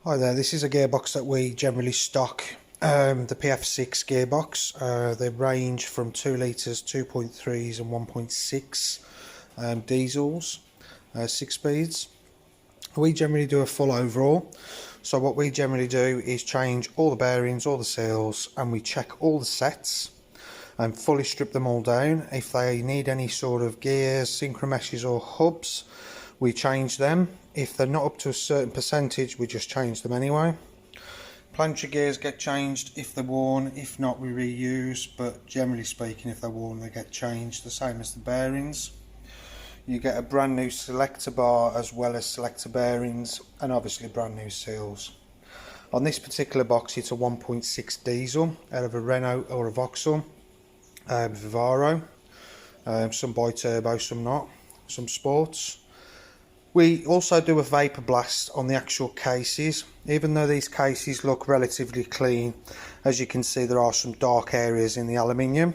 Hi there, this is a gearbox that we generally stock, the PF6 gearbox. They range from 2 litres, 2.3s and 1.6 diesels, 6 speeds. We generally do a full overhaul, so what we generally do is change all the bearings, all the seals, and we check all the sets and fully strip them all down. If they need any sort of gears, synchro meshes or hubs, we change them. If they're not up to a certain percentage, we just change them anyway. Plancher gears get changed if they're worn, if not we reuse, but generally speaking if they're worn they get changed, the same as the bearings. You get a brand new selector bar as well as selector bearings and obviously brand new seals. On this particular box it's a 1.6 diesel out of a Renault or a Vauxhall, Vivaro, some bi-turbo, some not, some sports. We also do a vapor blast on the actual cases. Even though these cases look relatively clean, as you can see there are some dark areas in the aluminium.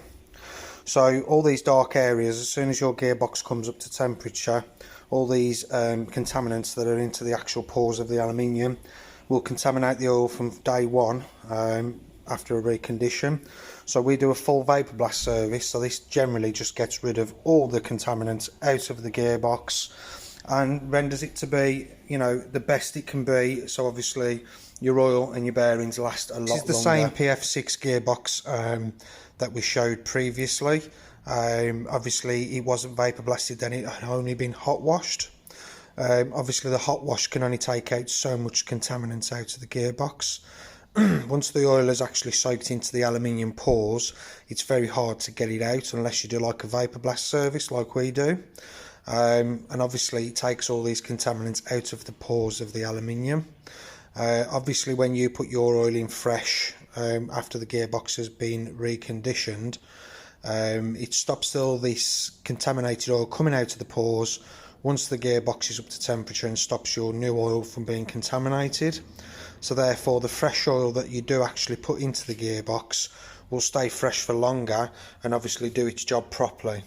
So all these dark areas, as soon as your gearbox comes up to temperature, all these contaminants that are into the actual pores of the aluminium will contaminate the oil from day one after a recondition. So we do a full vapor blast service, so this generally just gets rid of all the contaminants out of the gearbox and renders it to be, you know, the best it can be. So obviously your oil and your bearings last a lot longer. This is the same PF6 gearbox that we showed previously. Obviously it wasn't vapor blasted then, it had only been hot washed. Obviously the hot wash can only take out so much contaminants out of the gearbox. Once the oil is actually soaked into the aluminium pores, it's very hard to get it out unless you do like a vapor blast service like we do. And obviously it takes all these contaminants out of the pores of the aluminium. Obviously when you put your oil in fresh after the gearbox has been reconditioned, it stops all this contaminated oil coming out of the pores once the gearbox is up to temperature and stops your new oil from being contaminated. So therefore the fresh oil that you do actually put into the gearbox will stay fresh for longer and obviously do its job properly.